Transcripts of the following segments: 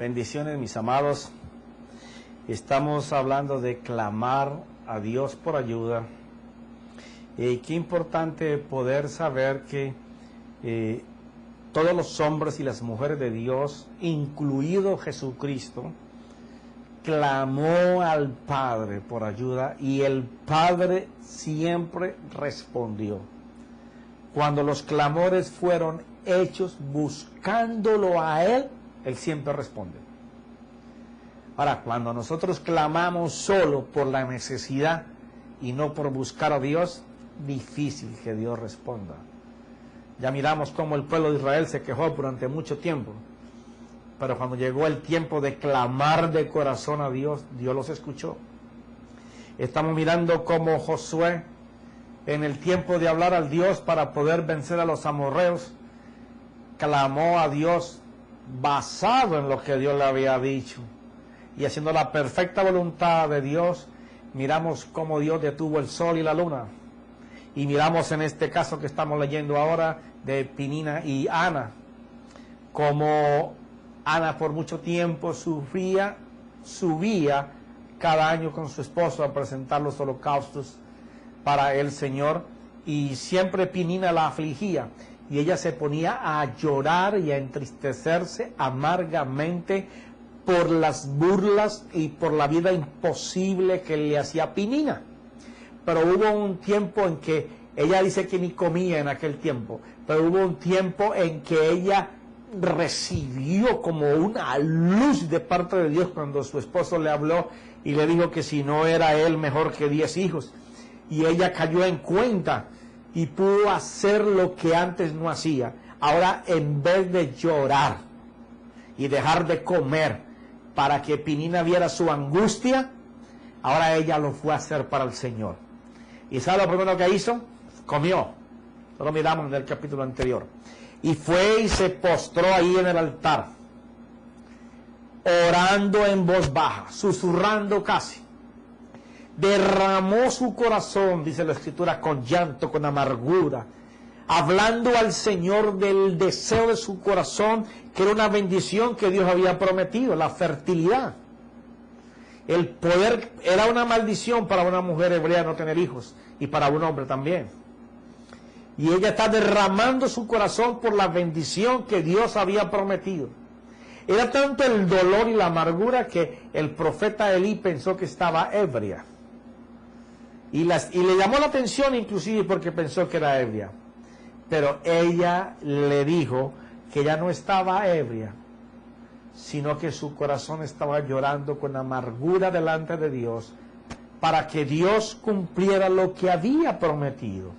Bendiciones, mis amados. Estamos hablando de clamar a Dios por ayuda. Qué importante poder saber que todos los hombres y las mujeres de Dios, incluido Jesucristo, clamó al Padre por ayuda y el Padre siempre respondió. Cuando los clamores fueron hechos buscándolo a Él, Él siempre responde. Ahora, cuando nosotros clamamos solo por la necesidad y no por buscar a Dios, difícil que Dios responda. Ya miramos cómo el pueblo de Israel se quejó durante mucho tiempo, pero cuando llegó el tiempo de clamar de corazón a Dios, Dios los escuchó. Estamos mirando cómo Josué, en el tiempo de hablar al Dios para poder vencer a los amorreos, clamó a Dios basado en lo que Dios le había dicho. Y haciendo la perfecta voluntad de Dios, miramos cómo Dios detuvo el sol y la luna. Y miramos en este caso que estamos leyendo ahora de Penina y Ana, como Ana por mucho tiempo subía cada año con su esposo a presentar los holocaustos para el Señor, y siempre Penina la afligía, y ella se ponía a llorar y a entristecerse amargamente por las burlas y por la vida imposible que le hacía Penina. Pero hubo un tiempo en que ella dice que ni comía en aquel tiempo, pero hubo un tiempo en que ella recibió como una luz de parte de Dios cuando su esposo le habló y le dijo que si no era él mejor que 10 hijos. Y ella cayó en cuenta y pudo hacer lo que antes no hacía. Ahora, en vez de llorar y dejar de comer para que Penina viera su angustia, ahora ella lo fue a hacer para el Señor. ¿Y sabe lo primero que hizo? Comió. Eso lo miramos en el capítulo anterior. Y fue y se postró ahí en el altar, orando en voz baja, susurrando casi. Derramó su corazón, dice la Escritura, con llanto, con amargura, hablando al Señor del deseo de su corazón, que era una bendición que Dios había prometido, la fertilidad. El poder era una maldición para una mujer hebrea no tener hijos, y para un hombre también. Y ella está derramando su corazón por la bendición que Dios había prometido. Era tanto el dolor y la amargura que el profeta Elí pensó que estaba ebria. Y le llamó la atención inclusive porque pensó que era ebria. Pero ella le dijo que ya no estaba ebria, sino que su corazón estaba llorando con amargura delante de Dios para que Dios cumpliera lo que había prometido,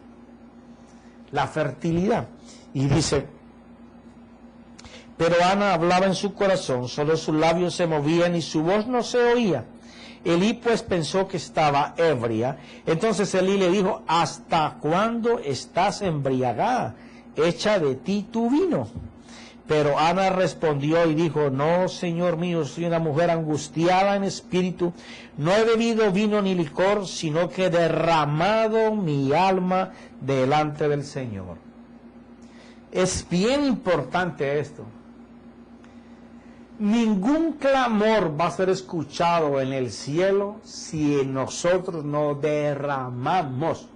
la fertilidad. Y dice, pero Ana hablaba en su corazón, solo sus labios se movían y su voz no se oía. Elí pues pensó que estaba ebria. Entonces Elí le dijo, ¿hasta cuándo estás embriagada? Echa de ti tu vino. Pero Ana respondió y dijo, no, Señor mío, soy una mujer angustiada en espíritu, no he bebido vino ni licor, sino que he derramado mi alma delante del Señor. Es bien importante esto. Ningún clamor va a ser escuchado en el cielo si nosotros no derramamos.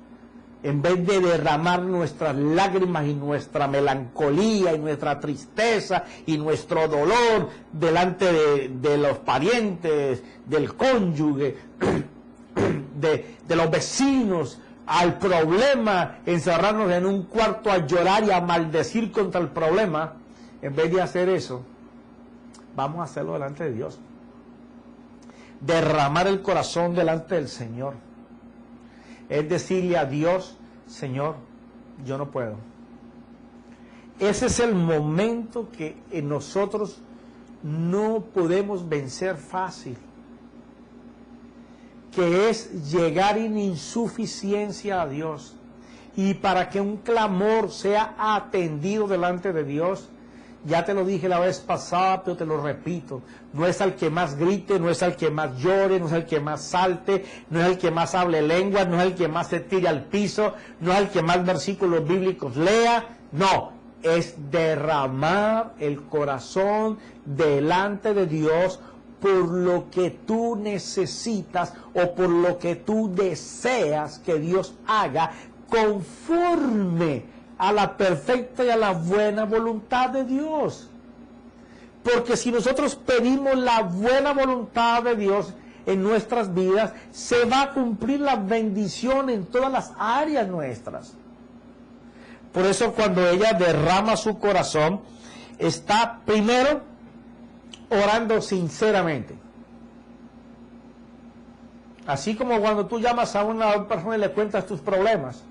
En vez de derramar nuestras lágrimas y nuestra melancolía y nuestra tristeza y nuestro dolor delante de los parientes, del cónyuge, de los vecinos, al problema, encerrarnos en un cuarto a llorar y a maldecir contra el problema, en vez de hacer eso, vamos a hacerlo delante de Dios. Derramar el corazón delante del Señor. Es decirle a Dios, Señor, yo no puedo. Ese es el momento que nosotros no podemos vencer fácil, que es llegar en insuficiencia a Dios. Y para que un clamor sea atendido delante de Dios, ya te lo dije la vez pasada, pero te lo repito, no es al que más grite, no es al que más llore, no es al que más salte, no es al que más hable lenguas, no es al que más se tire al piso, no es al que más versículos bíblicos lea, no, es derramar el corazón delante de Dios por lo que tú necesitas o por lo que tú deseas que Dios haga conforme a la perfecta y a la buena voluntad de Dios. Porque si nosotros pedimos la buena voluntad de Dios en nuestras vidas, se va a cumplir la bendición en todas las áreas nuestras. Por eso cuando ella derrama su corazón, está primero orando sinceramente. Así como cuando tú llamas a una persona y le cuentas tus problemas,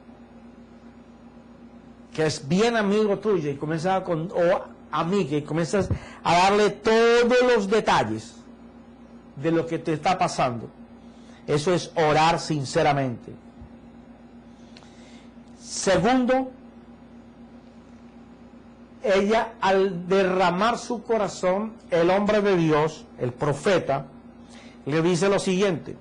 que es bien amigo tuyo, y comienzas o amiga, y comienzas a darle todos los detalles de lo que te está pasando. Eso es orar sinceramente. Segundo, ella, al derramar su corazón, el hombre de Dios, el profeta, le dice lo siguiente.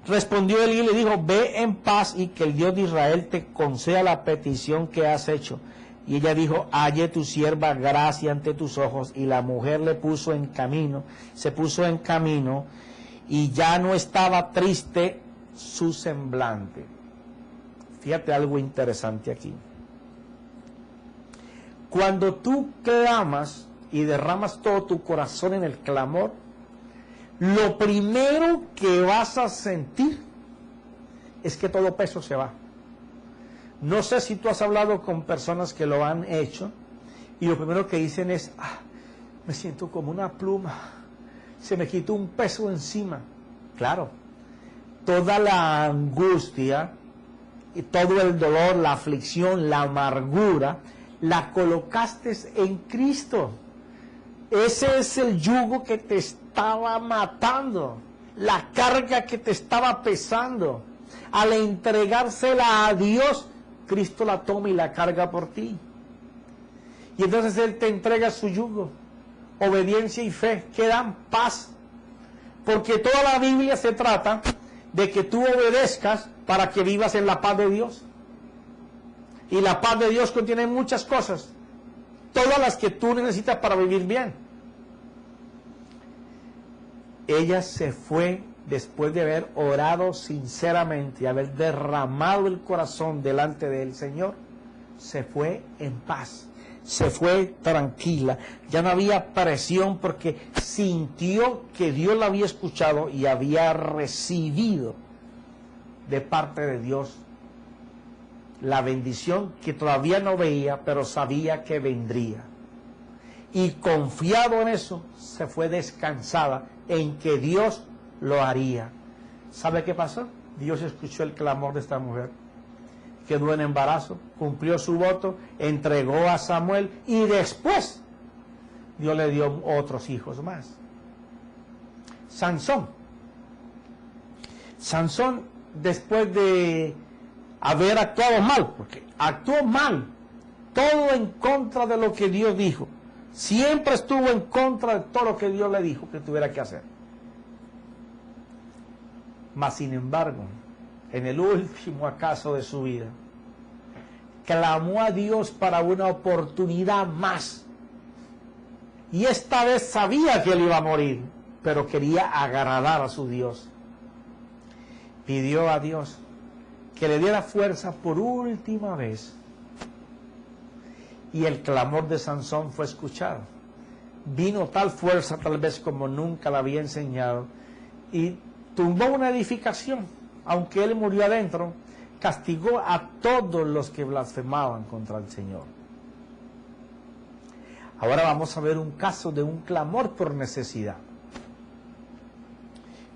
Respondió Elí y le dijo, ve en paz y que el Dios de Israel te conceda la petición que has hecho. Y ella dijo, halle tu sierva gracia ante tus ojos. Y la mujer se puso en camino y ya no estaba triste su semblante. Fíjate algo interesante aquí. Cuando tú clamas y derramas todo tu corazón en el clamor, lo primero que vas a sentir es que todo peso se va. No sé si tú has hablado con personas que lo han hecho y lo primero que dicen es, me siento como una pluma, se me quitó un peso encima. Claro, toda la angustia y todo el dolor, la aflicción, la amargura, la colocaste en Cristo. Ese es el yugo que te estaba matando, la carga que te estaba pesando. Al entregársela a Dios, Cristo la toma y la carga por ti. Y entonces Él te entrega su yugo, obediencia y fe, que dan paz. Porque toda la Biblia se trata de que tú obedezcas para que vivas en la paz de Dios. Y la paz de Dios contiene muchas cosas, todas las que tú necesitas para vivir bien. Ella se fue después de haber orado sinceramente y haber derramado el corazón delante del Señor. Se fue en paz, se fue tranquila, ya no había presión porque sintió que Dios la había escuchado y había recibido de parte de Dios la bendición que todavía no veía, pero sabía que vendría. Y confiado en eso, se fue descansada en que Dios lo haría. ¿Sabe qué pasó? Dios escuchó el clamor de esta mujer. Quedó en embarazo, cumplió su voto, entregó a Samuel y después Dios le dio otros hijos más. Sansón, después de haber actuado mal, porque actuó mal, todo en contra de lo que Dios dijo, siempre estuvo en contra de todo lo que Dios le dijo que tuviera que hacer. Mas sin embargo, en el último acaso de su vida, clamó a Dios para una oportunidad más. Y esta vez sabía que él iba a morir, pero quería agradar a su Dios. Pidió a Dios que le diera fuerza por última vez. Y el clamor de Sansón fue escuchado. Vino tal fuerza, tal vez como nunca la había enseñado, y tumbó una edificación. Aunque él murió adentro, castigó a todos los que blasfemaban contra el Señor. Ahora vamos a ver un caso de un clamor por necesidad.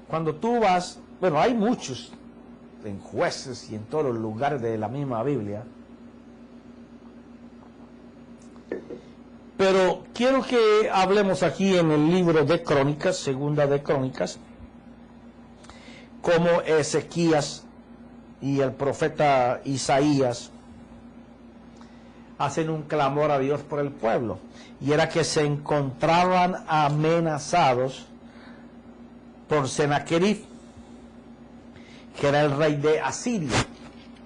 Cuando tú vas, bueno, hay muchos en Jueces y en todos los lugares de la misma Biblia, pero quiero que hablemos aquí en el libro de Crónicas, segunda de Crónicas, como Ezequías y el profeta Isaías hacen un clamor a Dios por el pueblo, y era que se encontraban amenazados por Sennacherib, que era el rey de Asiria.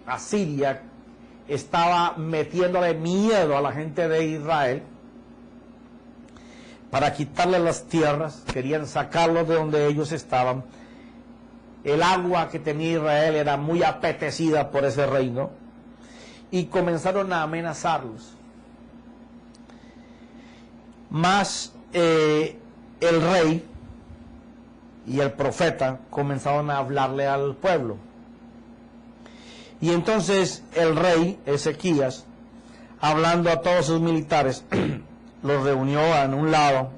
Asiria estaba metiéndole miedo a la gente de Israel para quitarle las tierras, querían sacarlos de donde ellos estaban. El agua que tenía Israel era muy apetecida por ese reino y comenzaron a amenazarlos. Mas el rey y el profeta comenzaron a hablarle al pueblo. Y entonces el rey Ezequías, hablando a todos sus militares, los reunió en un lado,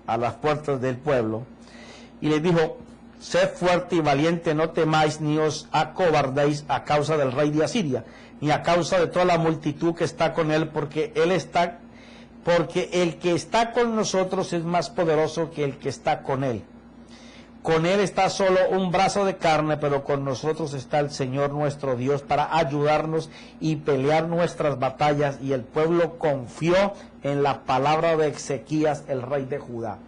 a las puertas del pueblo, y les dijo: sed fuerte y valiente, no temáis ni os acobardéis a causa del rey de Asiria, ni a causa de toda la multitud que está con él, porque el que está con nosotros es más poderoso que el que está con él. Con él está solo un brazo de carne, pero con nosotros está el Señor nuestro Dios para ayudarnos y pelear nuestras batallas. Y el pueblo confió en la palabra de Ezequías, el rey de Judá.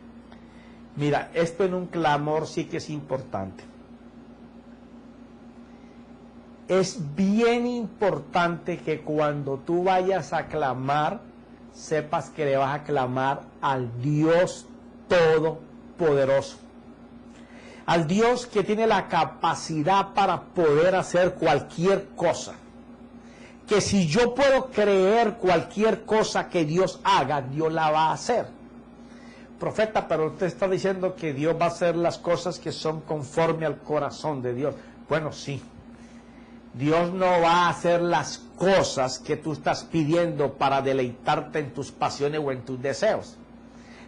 Mira, esto en un clamor sí que es importante. Es bien importante que cuando tú vayas a clamar, sepas que le vas a clamar al Dios Todopoderoso. Al Dios que tiene la capacidad para poder hacer cualquier cosa. Que si yo puedo creer cualquier cosa que Dios haga, Dios la va a hacer. Profeta, pero usted está diciendo que Dios va a hacer las cosas que son conforme al corazón de Dios. Bueno, sí. Dios no va a hacer las cosas que tú estás pidiendo para deleitarte en tus pasiones o en tus deseos.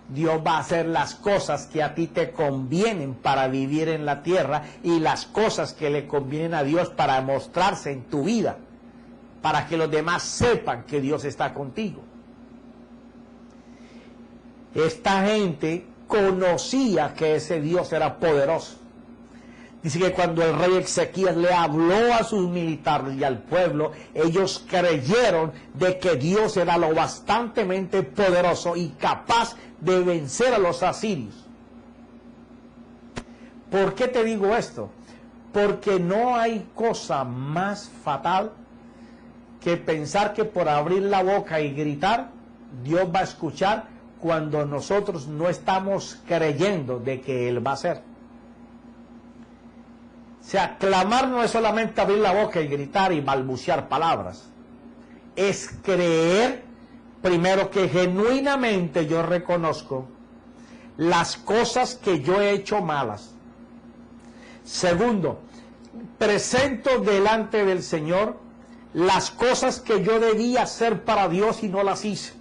Dios va a hacer las cosas que a ti te convienen para vivir en la tierra y las cosas que le convienen a Dios para mostrarse en tu vida, para que los demás sepan que Dios está contigo. Esta gente conocía que ese Dios era poderoso. Dice que cuando el rey Ezequías le habló a sus militares y al pueblo, ellos creyeron de que Dios era lo bastantemente poderoso y capaz de vencer a los asirios. ¿Por qué te digo esto? Porque no hay cosa más fatal que pensar que por abrir la boca y gritar, Dios va a escuchar cuando nosotros no estamos creyendo de que Él va a hacer. O sea, clamar no es solamente abrir la boca y gritar y balbucear palabras. Es creer, primero, que genuinamente yo reconozco las cosas que yo he hecho malas. Segundo, presento delante del Señor las cosas que yo debía hacer para Dios y no las hice.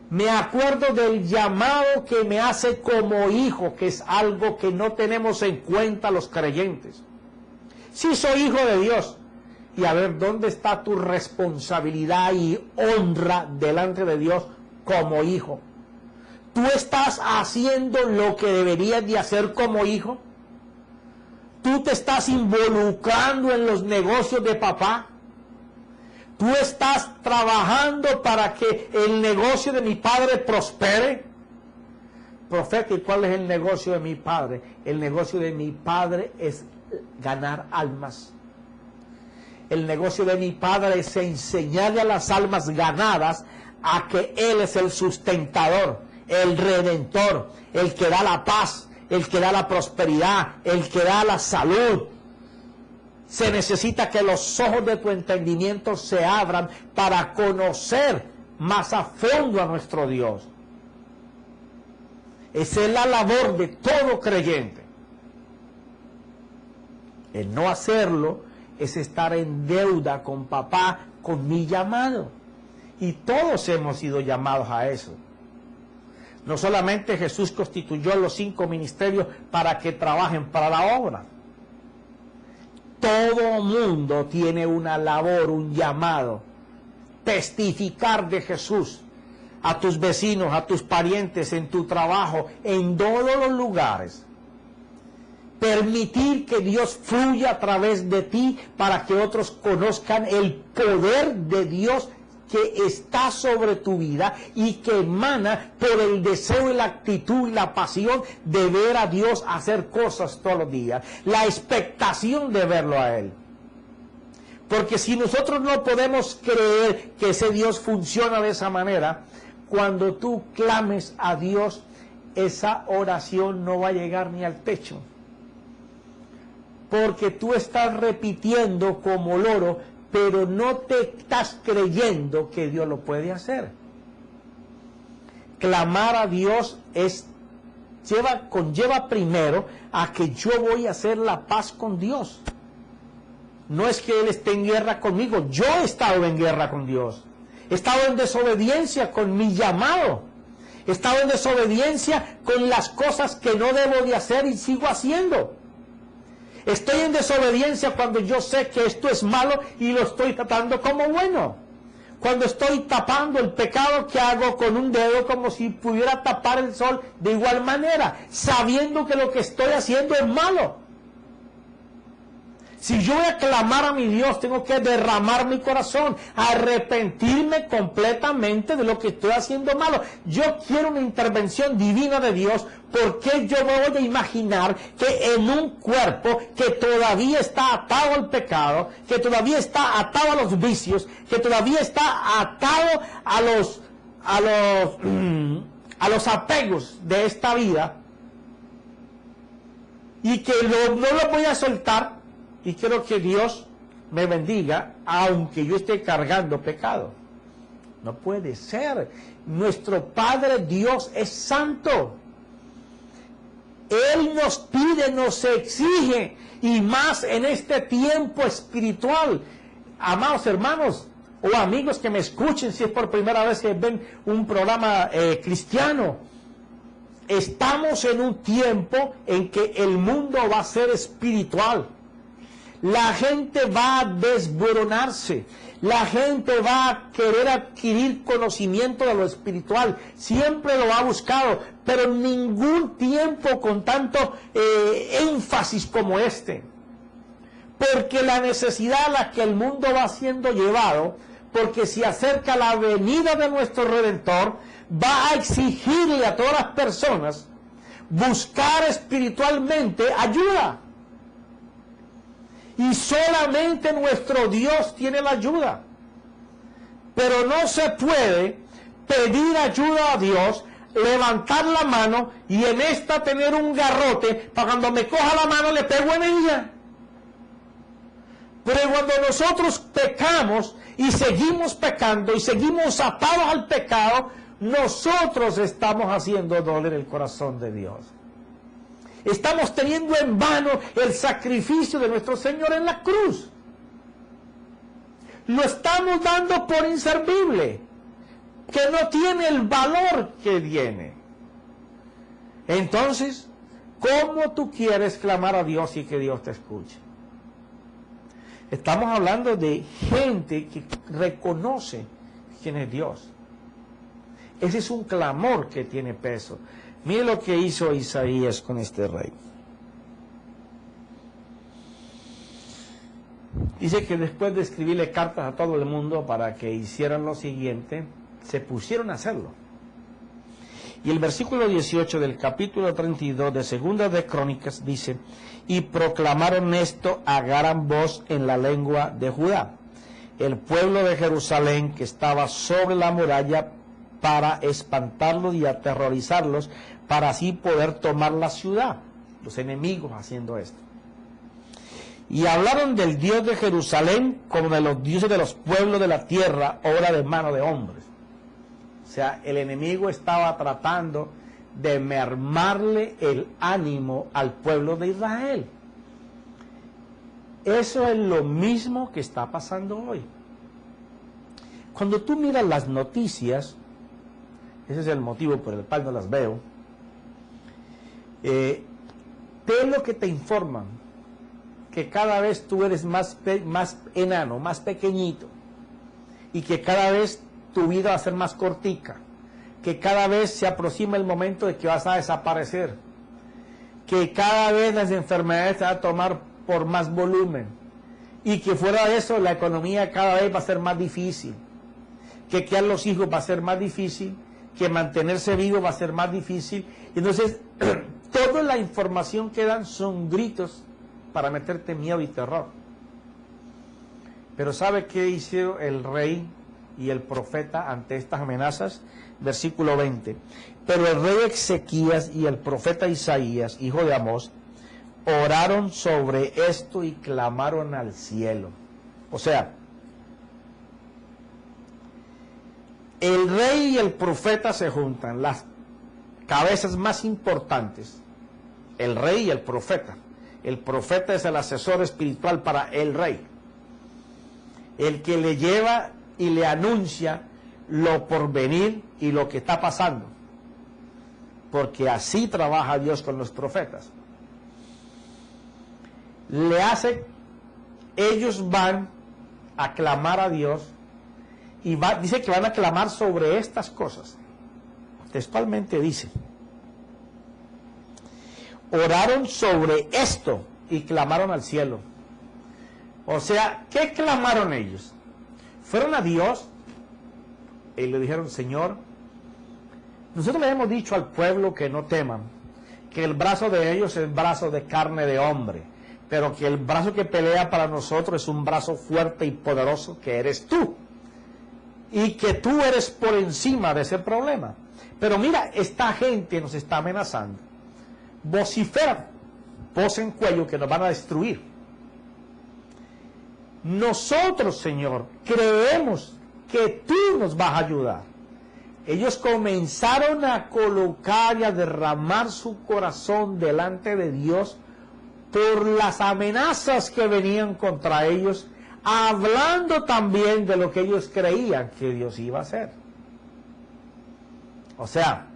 Me acuerdo del llamado que me hace como hijo, que es algo que no tenemos en cuenta los creyentes. Sí, soy hijo de Dios. Y a ver, ¿dónde está tu responsabilidad y honra delante de Dios como hijo? ¿Tú estás haciendo lo que deberías de hacer como hijo? ¿Tú te estás involucrando en los negocios de papá? ¿Tú estás trabajando para que el negocio de mi padre prospere? Profeta, ¿y cuál es el negocio de mi padre? El negocio de mi padre es ganar almas. El negocio de mi padre es enseñarle a las almas ganadas a que Él es el sustentador, el redentor, el que da la paz, el que da la prosperidad, el que da la salud. Se necesita que los ojos de tu entendimiento se abran para conocer más a fondo a nuestro Dios. Esa es la labor de todo creyente. El no hacerlo es estar en deuda con papá, con mi llamado. Y todos hemos sido llamados a eso. No solamente Jesús constituyó los 5 ministerios para que trabajen para la obra. Todo mundo tiene una labor, un llamado. Testificar de Jesús a tus vecinos, a tus parientes, en tu trabajo, en todos los lugares. Permitir que Dios fluya a través de ti para que otros conozcan el poder de Dios que está sobre tu vida y que emana por el deseo y la actitud y la pasión de ver a Dios hacer cosas todos los días, la expectación de verlo a Él. Porque si nosotros no podemos creer que ese Dios funciona de esa manera, cuando tú clames a Dios, esa oración no va a llegar ni al techo. Porque tú estás repitiendo como loro, pero no te estás creyendo que Dios lo puede hacer. Clamar a Dios conlleva primero a que yo voy a hacer la paz con Dios. No es que Él esté en guerra conmigo, yo he estado en guerra con Dios. He estado en desobediencia con mi llamado. He estado en desobediencia con las cosas que no debo de hacer y sigo haciendo. Estoy en desobediencia cuando yo sé que esto es malo y lo estoy tratando como bueno. Cuando estoy tapando el pecado que hago con un dedo como si pudiera tapar el sol de igual manera, sabiendo que lo que estoy haciendo es malo. Si yo voy a clamar a mi Dios, tengo que derramar mi corazón, arrepentirme completamente de lo que estoy haciendo malo. Yo quiero una intervención divina de Dios, porque yo me voy a imaginar que en un cuerpo que todavía está atado al pecado, que todavía está atado a los vicios, que todavía está atado a los apegos de esta vida, y que no lo voy a soltar. Y quiero que Dios me bendiga, aunque yo esté cargando pecado. No puede ser. Nuestro Padre Dios es santo. Él nos pide, nos exige, y más en este tiempo espiritual. Amados hermanos o amigos que me escuchen, si es por primera vez que ven un programa cristiano, estamos en un tiempo en que el mundo va a ser espiritual. La gente va a desboronarse, la gente va a querer adquirir conocimiento de lo espiritual, siempre lo ha buscado, pero ningún tiempo con tanto énfasis como este. Porque la necesidad a la que el mundo va siendo llevado, porque se acerca la venida de nuestro Redentor, va a exigirle a todas las personas buscar espiritualmente ayuda. Y solamente nuestro Dios tiene la ayuda. Pero no se puede pedir ayuda a Dios, levantar la mano y en esta tener un garrote para cuando me coja la mano le pego en ella. Pero cuando nosotros pecamos y seguimos pecando y seguimos atados al pecado, nosotros estamos haciendo doler el corazón de Dios. Estamos teniendo en vano el sacrificio de nuestro Señor en la cruz. Lo estamos dando por inservible, que no tiene el valor que tiene. Entonces, ¿cómo tú quieres clamar a Dios y que Dios te escuche? Estamos hablando de gente que reconoce quién es Dios. Ese es un clamor que tiene peso. Mire lo que hizo Isaías con este rey. Dice que después de escribirle cartas a todo el mundo para que hicieran lo siguiente, se pusieron a hacerlo. Y el versículo 18 del capítulo 32 de Segunda de Crónicas dice: y proclamaron esto a gran voz en la lengua de Judá, el pueblo de Jerusalén que estaba sobre la muralla, para espantarlos y aterrorizarlos, para así poder tomar la ciudad. Los enemigos haciendo esto. Y hablaron del Dios de Jerusalén como de los dioses de los pueblos de la tierra, obra de mano de hombres. O sea, el enemigo estaba tratando de mermarle el ánimo al pueblo de Israel. Eso es lo mismo que está pasando hoy. Cuando tú miras las noticias, ese es el motivo por el cual no las veo, ¿qué es lo que te informan? Que cada vez tú eres más enano, más pequeñito, y que cada vez tu vida va a ser más cortica, que cada vez se aproxima el momento de que vas a desaparecer, que cada vez las enfermedades se van a tomar por más volumen, y que fuera de eso la economía cada vez va a ser más difícil, que criar los hijos va a ser más difícil, que mantenerse vivo va a ser más difícil. Entonces, toda la información que dan son gritos para meterte miedo y terror. Pero ¿sabe qué hizo el rey y el profeta ante estas amenazas? Versículo 20. Pero el rey Ezequías y el profeta Isaías, hijo de Amós, oraron sobre esto y clamaron al cielo. O sea, el rey y el profeta se juntan, las cabezas más importantes, el rey y el profeta. El profeta es el asesor espiritual para el rey, el que le lleva y le anuncia lo por venir y lo que está pasando, porque así trabaja Dios con los profetas. Ellos van a clamar a Dios y dice que van a clamar sobre estas cosas. Textualmente dice, oraron sobre esto y clamaron al cielo. O sea, ¿qué clamaron ellos? Fueron a Dios y le dijeron, Señor, nosotros le hemos dicho al pueblo que no teman, que el brazo de ellos es brazo de carne de hombre, pero que el brazo que pelea para nosotros es un brazo fuerte y poderoso que eres tú, y que tú eres por encima de ese problema. Pero mira, esta gente nos está amenazando, vociferan, voz en cuello, que nos van a destruir. Nosotros, Señor, creemos que tú nos vas a ayudar. Ellos comenzaron a colocar y a derramar su corazón delante de Dios por las amenazas que venían contra ellos, hablando también de lo que ellos creían que Dios iba a hacer. O sea,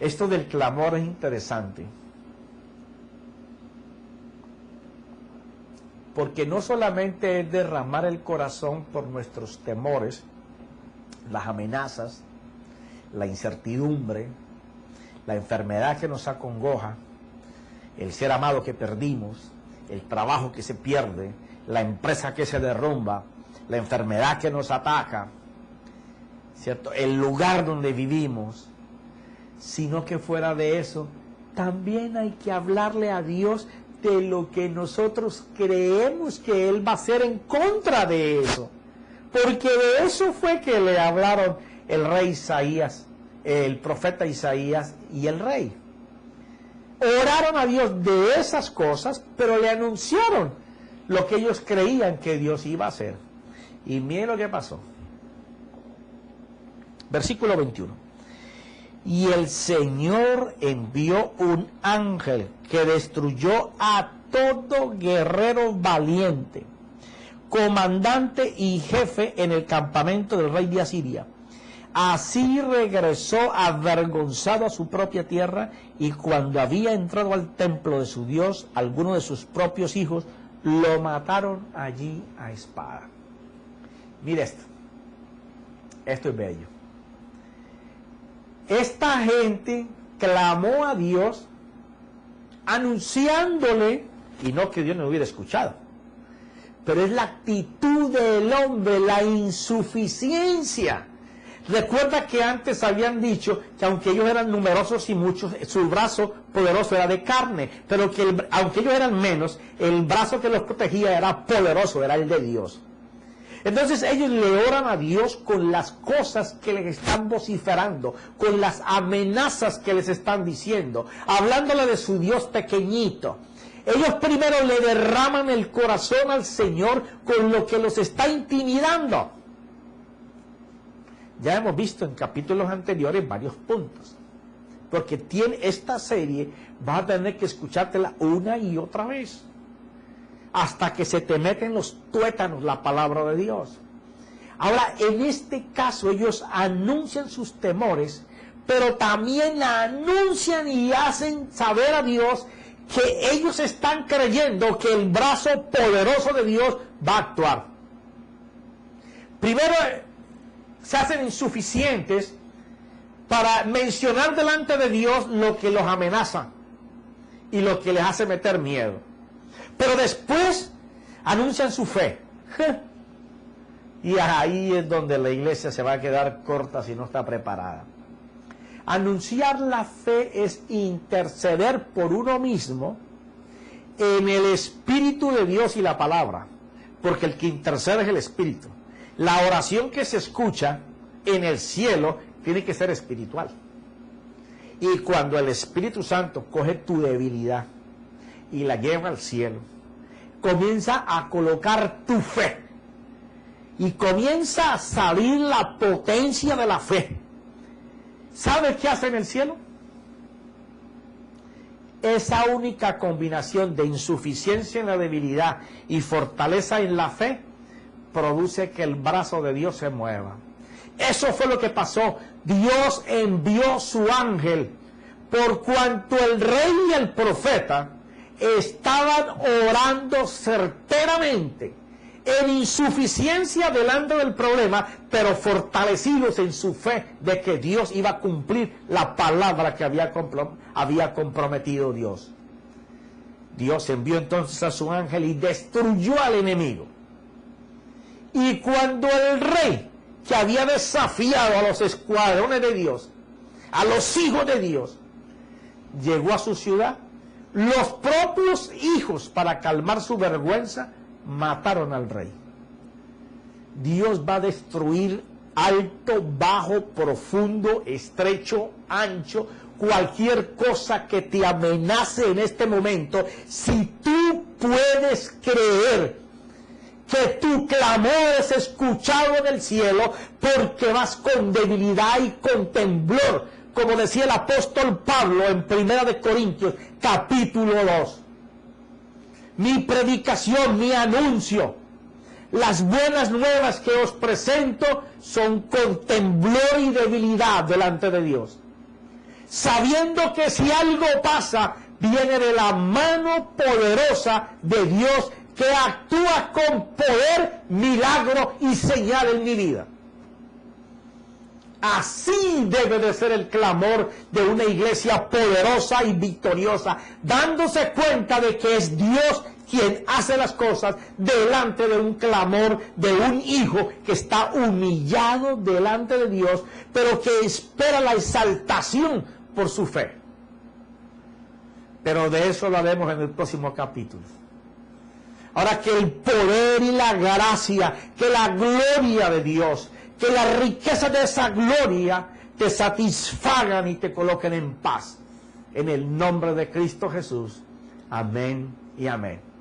esto del clamor es interesante, porque no solamente es derramar el corazón por nuestros temores, las amenazas, la incertidumbre, la enfermedad que nos acongoja, el ser amado que perdimos, el trabajo que se pierde, la empresa que se derrumba, la enfermedad que nos ataca, ¿cierto?, el lugar donde vivimos, sino que fuera de eso, también hay que hablarle a Dios de lo que nosotros creemos que Él va a hacer en contra de eso. Porque de eso fue que le hablaron el rey Isaías, el profeta Isaías y el rey. Oraron a Dios de esas cosas, pero le anunciaron lo que ellos creían que Dios iba a hacer. Y miren lo que pasó. Versículo 21. Y el Señor envió un ángel que destruyó a todo guerrero valiente, comandante y jefe en el campamento del rey de Asiria. Así regresó avergonzado a su propia tierra, y cuando había entrado al templo de su Dios, algunos de sus propios hijos lo mataron allí a espada. Mire esto. Esto es bello. Esta gente clamó a Dios anunciándole, y no que Dios no hubiera escuchado, pero es la actitud del hombre, la insuficiencia. Recuerda que antes habían dicho que aunque ellos eran numerosos y muchos, su brazo poderoso era de carne, pero que aunque ellos eran menos, el brazo que los protegía era poderoso, era el de Dios. Entonces ellos le oran a Dios con las cosas que les están vociferando, con las amenazas que les están diciendo, hablándole de su Dios pequeñito. Ellos primero le derraman el corazón al Señor con lo que los está intimidando. Ya hemos visto en capítulos anteriores varios puntos, porque esta serie vas a tener que escuchártela una y otra vez, hasta que se te meten los tuétanos la palabra de Dios. Ahora, en este caso, ellos anuncian sus temores, pero también anuncian y hacen saber a Dios que ellos están creyendo que el brazo poderoso de Dios va a actuar. Primero, se hacen insuficientes para mencionar delante de Dios lo que los amenaza y lo que les hace meter miedo. Pero después anuncian su fe. Y ahí es donde la iglesia se va a quedar corta si no está preparada. Anunciar la fe es interceder por uno mismo en el Espíritu de Dios y la palabra, porque el que intercede es el Espíritu. La oración que se escucha en el cielo tiene que ser espiritual. Y cuando el Espíritu Santo coge tu debilidad y la lleva al cielo, comienza a colocar tu fe y comienza a salir la potencia de la fe. ¿Sabes qué hace en el cielo? Esa única combinación de insuficiencia en la debilidad y fortaleza en la fe produce que el brazo de Dios se mueva. Eso fue lo que pasó. Dios envió su ángel por cuanto el rey y el profeta estaban orando certeramente en insuficiencia delante del problema, pero fortalecidos en su fe de que Dios iba a cumplir la palabra que había comprometido Dios. Dios envió entonces a su ángel y destruyó al enemigo. Y cuando el rey, que había desafiado a los escuadrones de Dios, a los hijos de Dios, llegó a su ciudad, los propios hijos, para calmar su vergüenza, mataron al rey. Dios va a destruir alto, bajo, profundo, estrecho, ancho, cualquier cosa que te amenace en este momento, si tú puedes creer que tu clamor es escuchado en el cielo, porque vas con debilidad y con temblor, como decía el apóstol Pablo en 1 de Corintios, capítulo 2. Mi predicación, mi anuncio, las buenas nuevas que os presento son con temblor y debilidad delante de Dios, sabiendo que si algo pasa, viene de la mano poderosa de Dios, que actúa con poder, milagro y señal en mi vida. Así debe de ser el clamor de una iglesia poderosa y victoriosa, dándose cuenta de que es Dios quien hace las cosas delante de un clamor de un hijo que está humillado delante de Dios, pero que espera la exaltación por su fe. Pero de eso lo haremos en el próximo capítulo. Ahora, que el poder y la gracia, que la gloria de Dios, que la riqueza de esa gloria te satisfagan y te coloquen en paz. En el nombre de Cristo Jesús. Amén y amén.